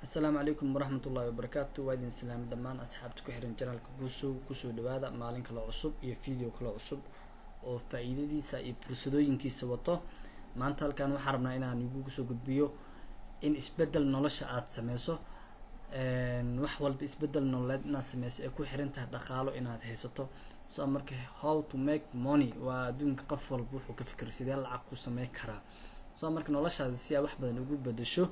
السلام عليكم ورحمة الله وبركاته. وادين سلام دمان أصحابتك وحرين جرالك كوسو دوادا مالين كلا عصب iyo فيديو كلا عصب oo faa'iidadiisa iyo fursadooyinkiisa wato. maanta halkan waxaan rabnaa inaan igu soo gudbiyo in isbedel nolosha aad sameyso wax walba isbedel nololeed inaad sameyso ee ku xiran tahay dhaqaalo inaad haysato. soo marka how to make money waa adduunka qof walba wuxuu ka fikir sidee lacag ku sameyn karaa. soo marka noloshaada si aad wax badan ugu bedesho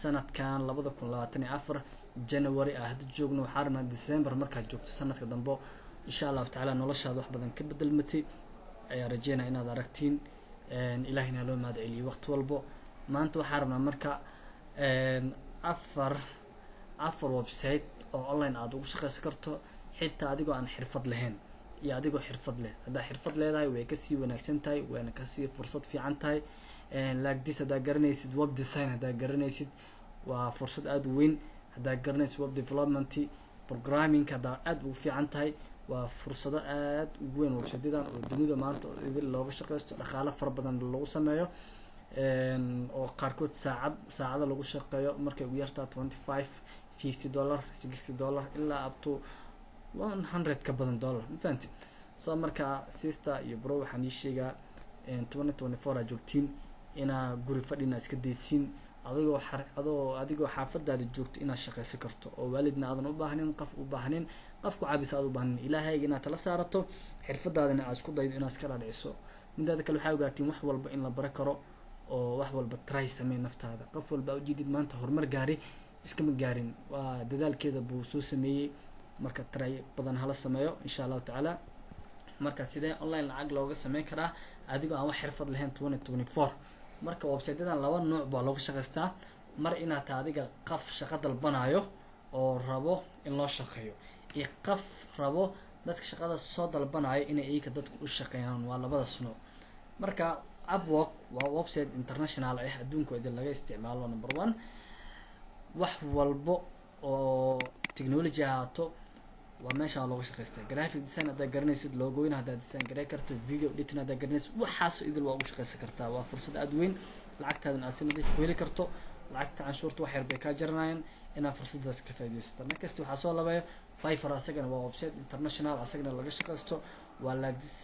sanadkan 2024 January hadda joogno waxaan rabnaa December markaad joogto sanadka dambe insha Allah taala noloshaada wax badan ka bedelmatay ayaa rajeynaa inaad aragtiin ilaahina loo mahad celiyo waqti walbo. maanta waxaan rabnaa marka afar website oo online aad ugu shaqeysan karto xitaa adigoo aan xirfad lahayn iyo adigoo xirfad leh. hadaa xirfad leedahay way ka sii wanaagsan tahay wayna ka sii fursad fiican tahay. like this hadaa garanaysid web design hadaa garanaysid waa fursad aad u weyn. hadaa garanaysid web development programming hadaa aad ugu fiican tahay waa fursado aad u weyn website-yadan oo dunida maanta looga shaqeysto dhaqaale fara badan lagu sameeyo oo qaarkood saacada lagu shaqeeyo markay ugu yartaa $25 $50 $60 ilaa up to $100 ka badan dollar ma fahantin. soo marka sister iyo bro waxaan ii sheegaa 2024 aad joogtiin inaa guri fadhina iska deysiin adigoo xaafadaada joogto inaad shaqeysan karto oo waalidna aadan u baahnin qof u baahnin qofku caabisa aad u baahnin ilaahayga inaad tala saarato xirfadaadana aad isku daydo inaad iska dhaadhiciso. midaada kale waxaa ogaatiin wax walba in la bara karo oo wax walba try samee naftaada. qof walba ujeedid maanta horumar gaari iskama gaarin waa dadaalkeeda buu soo sameeyey marka try badan hala sameeyo insha Allah taala. marka sidee online lacag looga sameyn karaa adigoo aan wax xirfad lahayn 2024 marka website-yadan laba nooc baa looga shaqeystaa. mar inaad adiga qof shaqo dalbanayo oo rabo in loo shaqeeyo iyo qof rabo dadka shaqada soo dalbanayo inay iyaga dadku u shaqeeyaan waa labadaas nooc. marka Upwork waa website international ah adduunka idin laga isticmaalo number 1 wax walbo oo technology ahaato waa meesha looga shaqeystaa. graphic design hadaa garanaysid logoina hadaa design gareyn karto video editing hadaa garanaysid waxaas idil waa ugu shaqeysan kartaa. waa fursad aad weyn lacagtaadana aad si nadiif ku heli karto. lacagta canshuurta wax yar bay ka jaranayaan inaad fursadaas ka faa'iideysato. markasta waxaa soo labayo Fiverr asagana waa website international asagana laga shaqeysto waa like this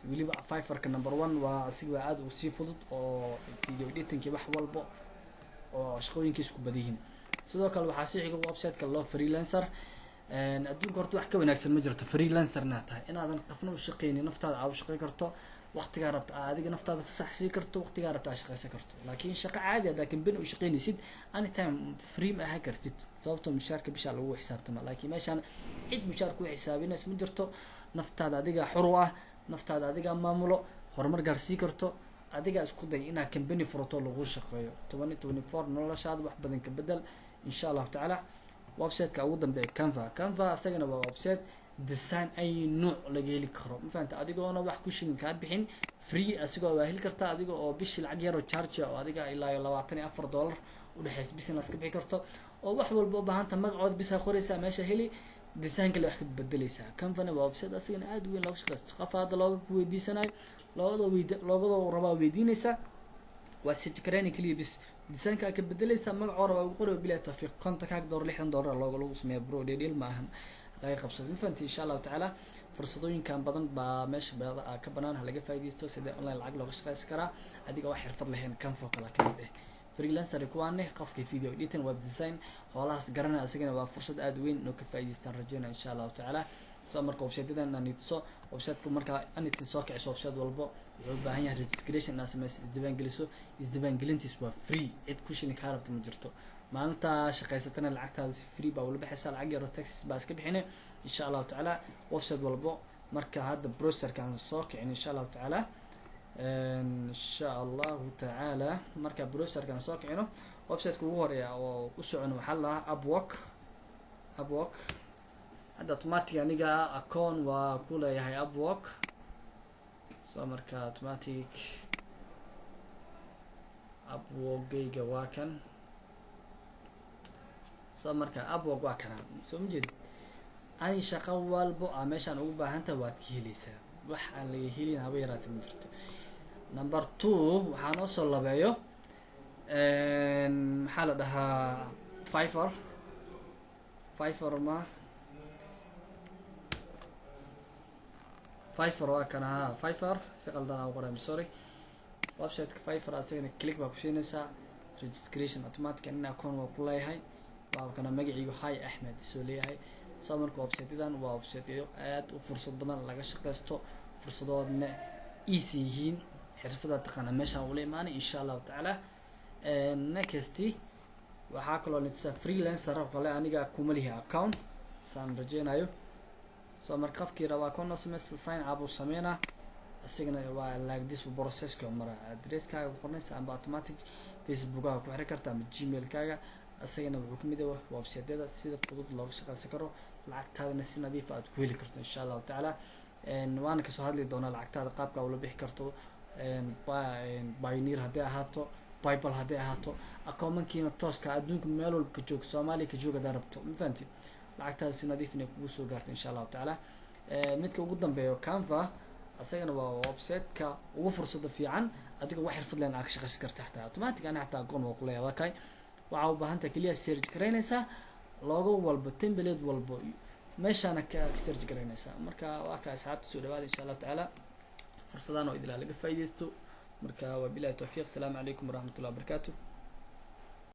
waliba Fiverr-ka number 1 waa asiga aad u sii fudud oo video editing wax walbo oo shaqooyinkiisa ku badiyin. sidoo kale waxaa sii xiga website-ka loo freelancer adduunka horta wax ka wanaagsan ma jirto freelancer-na tahay inaadan qofna u shaqeynin naftaada aad u shaqeyn karto waqtiga rabto adiga naftaada fasax sii karto waqtiga rabto aad shaqeysan karto. laakiin shaqo caadi ah laakiin bin u shaqeynaysid anytime free ma aha kartid sababtoo mushaarka bisha lagu xisaabtama. laakiin meeshan cid mushaar ku xisaabinaysa ma jirto. naftaada adiga xor u ah naftaada adiga maamulo horumar gaarsii karto adiga isku day inaad company furato lagu shaqeeyo. 2024 noloshaada wax badan ka bedel insha Allah taala. website-ka ugu dambeeya Canva asagana waa website design ay nooc laga heli karo ma fahanta adigoona wax ku shilin ka bixin free asigoo waa heli kartaa adiga oo bishii lacag yar oo charge oo adiga ilaa $24 u dhaxays business ka bixi karto oo wax walba u baahan tahay magacood bisa qoraysa meesha heli design kale wax ka bedelaysa. Canva waa website asagana aad u weyn looga shaqeysto qafaada looga weydiisanayo loogado raba weydiinaysa waa si tikrani kaliya bis design ka bedelaysa magacood waa ugu qoray bilaa tawfiiq kontakaaga $60 looga sameeyo bro deal maahan laga qabsado ma fahanti insha Allah taala. fursadooyinkan badan baa meesha ka banaan laga faa'iideysto sida online lacag looga shaqeysan karaa adiga wax xirfad lahayn Canva kala kamid ah. freelancer kuwaane qofka video editing web design howlahaas garanay asagana waa fursad aad weyn oo ka faa'iideystaan rajeynaa insha Allah taala. soo marka website-yadan anitso website-ku marka anitin soo kiciso website walbo wuxuu u baahan yahay registration inaad sameysid isdiiwaangelintiis waa free cid ku shilin ka rabto ma jirto. maalinta shaqeysatana lacagtaada si free baa wala bixisa lacag yar oo taxes baa iska bixinay insha Allah taala. website walbo marka hadda browser-kan soo kicin insha Allah taala marka browser-kan soo kicino website-ka ugu horeeya oo u socono waxa la Upwork hadda automatic aniga account waa ku leeyahay Upwork. soo marka automatic Upwork-gayga waa kan. soo marka Upwork waa kana soo ma jeedid ani shaqo walbo meeshan ugu baahantahay waad ka helaysaa wax aan laga helin haba yaraatay ma jirto. number 2 waxaan oo soo labeeyo maxaa la dhahaa Fiverr ما Fiverr waa kana ha Fiverr si qaldan aan u qoray sorry website-ka Fiverr asagana click baa ku siinaysaa registration automatic inna account waa ku leeyahay waa kana magaciigu hay Ahmed soo leeyahay soo marka website-dan waa website aad u fursad badan laga shaqeysto fursadoodna easy yihiin xirfadaha taqana meesha uu leeyahay insha Allah ta'ala next waxaa kaloo nidsa freelancer qale aniga kuma lihi account saan rajeynayo soo marka qofkii rabaa koon sameysto sign up u sameeyna asigana waa like this process ka mara address-kaaga ku qornaysa amba automatic Facebook-kaaga ku xiri kartaa ama Gmail-kaaga asagana wuxuu kamid yahay website-yada sida fudud looga shaqeysan karo lacagtaadana si nadiif ah aad ku heli karto insha Allah ta'ala waana ka soo hadli doonaa lacagtaada qaabka uu la bixi karto Payoneer haddii ahaato PayPal haddii ahaato account-kiina tooska adduunka meel walba ka joog Soomaaliya ka jooga darabto ma fahanti lacagtaada si nadiif ah kugu soo gaarto insha Allah ta'ala midka ugu dambeeyo Canva asagana waa website-ka ugu fursada fiican adiga wax xirfad leh aad shaqaysan kartaa xataa automatic ana xataa aqoon waa ku leeyahay kay waxa u baahan tahay kaliya search gareynaysa logo walba template walba meeshana ka search gareynaysa marka waa ka asxaabta soo dhawaada insha Allah ta'ala fursadan oo idil laga faa'iideysto marka waa billahi tawfiiq assalamu alaykum wa rahmatullahi wa barakatuh